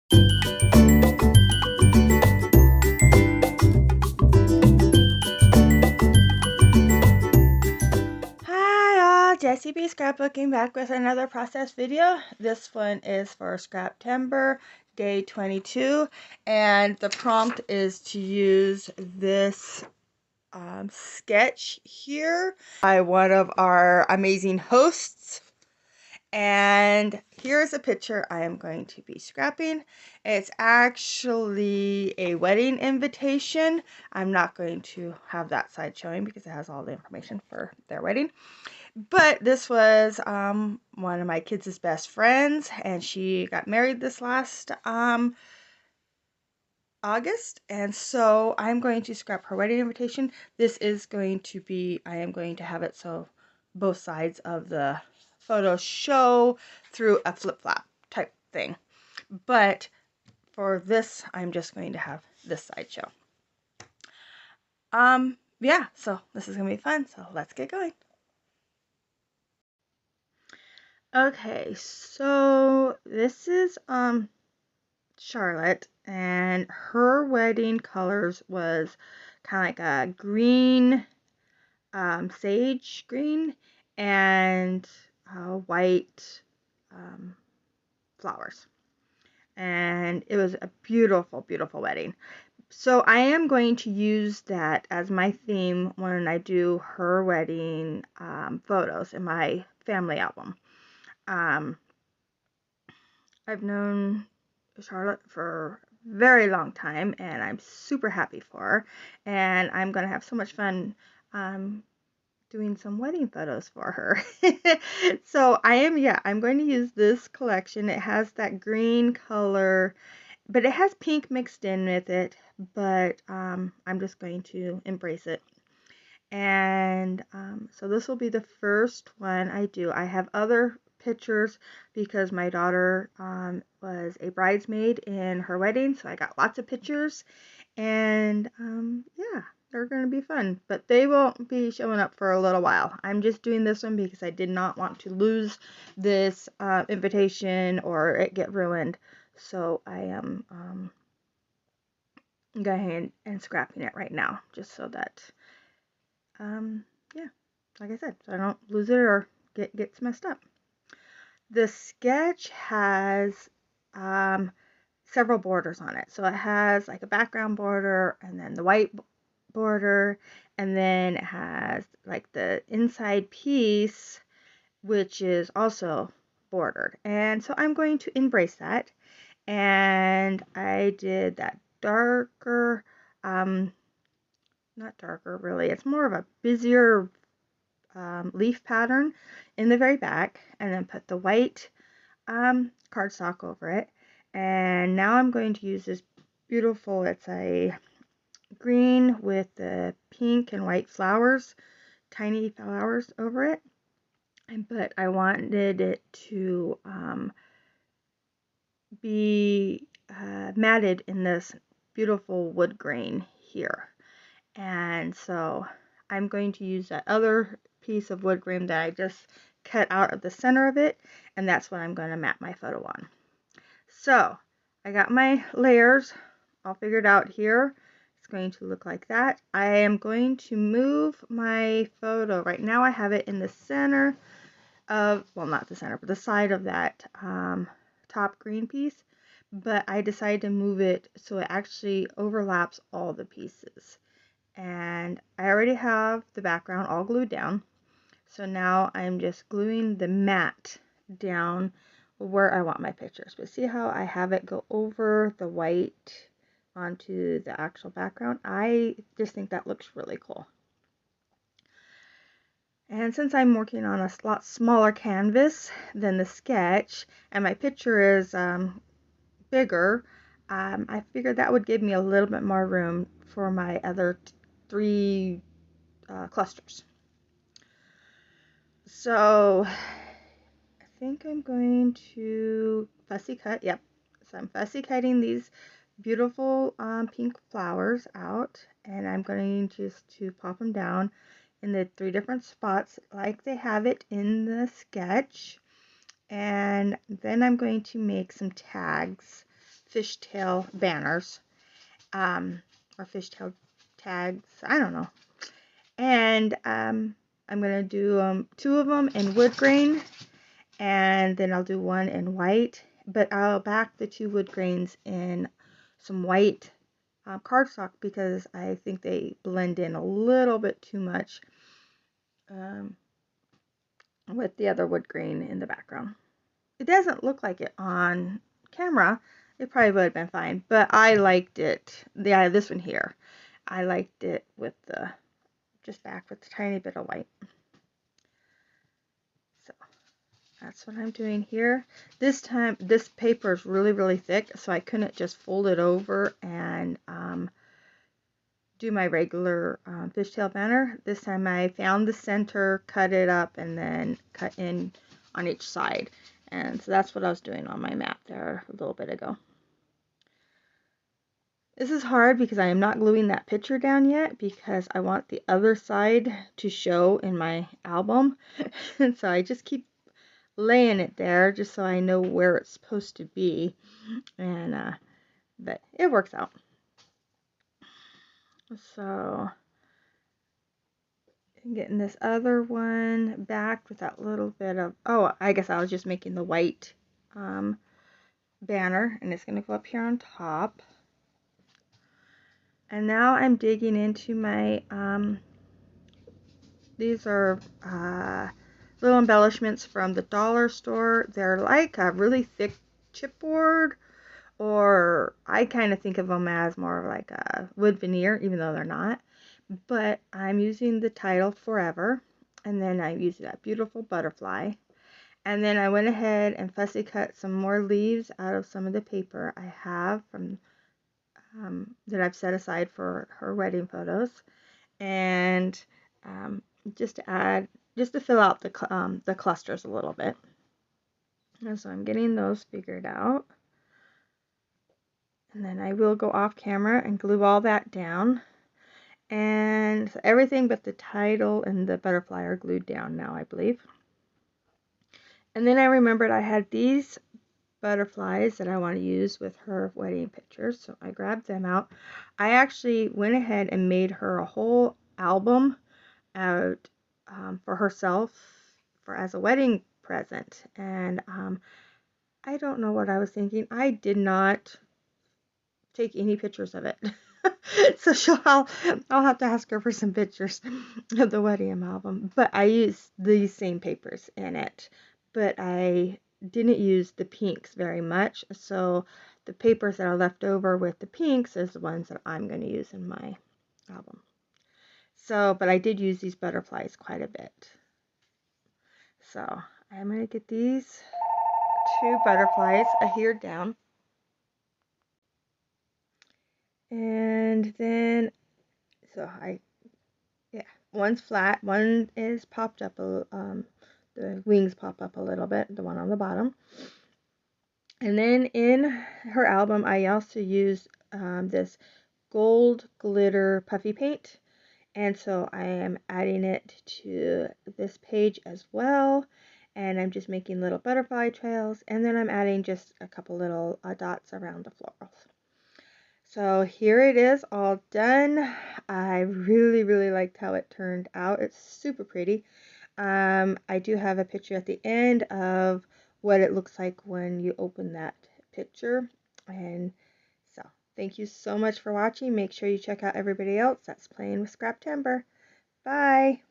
Hi all, Jessie B Scrapbooking back with another process video. This one is for Scraptember, day 22, and the prompt is to use this sketch here by one of our amazing hosts. And here's a picture I am going to be scrapping. It's actually a wedding invitation. I'm not going to have that side showing because it has all the information for their wedding. But this was one of my kids' best friends, and she got married this last August, and so I'm going to scrap her wedding invitation. This is going to be, I am going to have it so both sides of the photo show through a flip-flap type thing. But for this, I'm just going to have this side show. Yeah, so this is gonna be fun, so let's get going. Okay, so this is Charlotte, and her wedding colors was kind of like a green, sage green, and white flowers. And it was a beautiful, beautiful wedding. So I am going to use that as my theme when I do her wedding photos in my family album. Um, I've known Charlotte for a very long time, and I'm super happy for her. And I'm going to have so much fun doing some wedding photos for her. So I'm going to use this collection. It has that green color, but it has pink mixed in with it, but I'm just going to embrace it. And so this will be the first one I do. I have other pictures because my daughter was a bridesmaid in her wedding, so I got lots of pictures, and yeah, they're going to be fun, but they won't be showing up for a little while. I'm just doing this one because I did not want to lose this invitation or it get ruined, so I am going ahead and scrapping it right now just so that yeah, like I said, so I don't lose it or gets messed up. The sketch has several borders on it. So it has like a background border and then the white border, and then it has like the inside piece, which is also bordered. And so I'm going to embrace that. And I did that darker, not darker really, it's more of a busier leaf pattern in the very back, and then put the white cardstock over it. And now I'm going to use this beautiful, it's a green with the pink and white flowers, tiny flowers over it. But I wanted it to be matted in this beautiful wood grain here. And so I'm going to use that other piece of wood grain that I just cut out of the center of it, and that's what I'm going to mat my photo on. So I got my layers all figured out here. It's going to look like that. I am going to move my photo. Right now I have it in the center of, well, not the center, but the side of that top green piece. But I decided to move it so it actually overlaps all the pieces. And I already have the background all glued down. So now I'm just gluing the mat down where I want my pictures. But see how I have it go over the white onto the actual background? I just think that looks really cool. And since I'm working on a lot smaller canvas than the sketch, and my picture is bigger, I figured that would give me a little bit more room for my other three clusters. So I think I'm going to fussy cut. Yep. So I'm fussy cutting these beautiful pink flowers out, and I'm going just to pop them down in the 3 different spots like they have it in the sketch. And then I'm going to make some tags fishtail banners, or fishtail tags, I don't know. And I'm going to do 2 of them in wood grain, and then I'll do 1 in white, but I'll back the 2 wood grains in some white cardstock because I think they blend in a little bit too much with the other wood grain in the background. It doesn't look like it on camera. It probably would have been fine, but I liked it. Yeah, this one here. I liked it with the, just back with a tiny bit of white. So that's what I'm doing here. This time, this paper is really, really thick, so I couldn't just fold it over and do my regular fishtail banner. This time I found the center, cut it up, and then cut in on each side. And so that's what I was doing on my map there a little bit ago. This is hard because I am not gluing that picture down yet because I want the other side to show in my album. And so I just keep laying it there just so I know where it's supposed to be. And but it works out. So getting this other one back with that little bit of, oh, I guess I was just making the white banner, and it's going to go up here on top. And now I'm digging into my, these are little embellishments from the dollar store. They're like a really thick chipboard, or I kind of think of them as more like a wood veneer, even though they're not. But I'm using the title Forever, and then I used that beautiful butterfly. And then I went ahead and fussy cut some more leaves out of some of the paper I have from that I've set aside for her wedding photos, and just to add, just to fill out the clusters a little bit. And so I'm getting those figured out. And then I will go off camera and glue all that down. And so everything but the title and the butterfly are glued down now, I believe. And then I remembered I had these butterflies that I want to use with her wedding pictures, so I grabbed them out. I actually went ahead and made her a whole album out for herself for as a wedding present, and I don't know what I was thinking. I did not take any pictures of it. So I'll have to ask her for some pictures of the wedding album. But I used these same papers in it, but I didn't use the pinks very much. So the papers that are left over with the pinks is the ones that I'm going to use in my album. So, but I did use these butterflies quite a bit. So I'm going to get these 2 butterflies adhered down. And then, so yeah, one's flat, one is popped up, the wings pop up a little bit, the one on the bottom. And then in her album, I also used this gold glitter puffy paint. And so I am adding it to this page as well. And I'm just making little butterfly trails. And then I'm adding just a couple little dots around the florals. So here it is all done. I really, really liked how it turned out. It's super pretty. I do have a picture at the end of what it looks like when you open that picture. And so thank you so much for watching. Make sure you check out everybody else that's playing with scrap timber. Bye.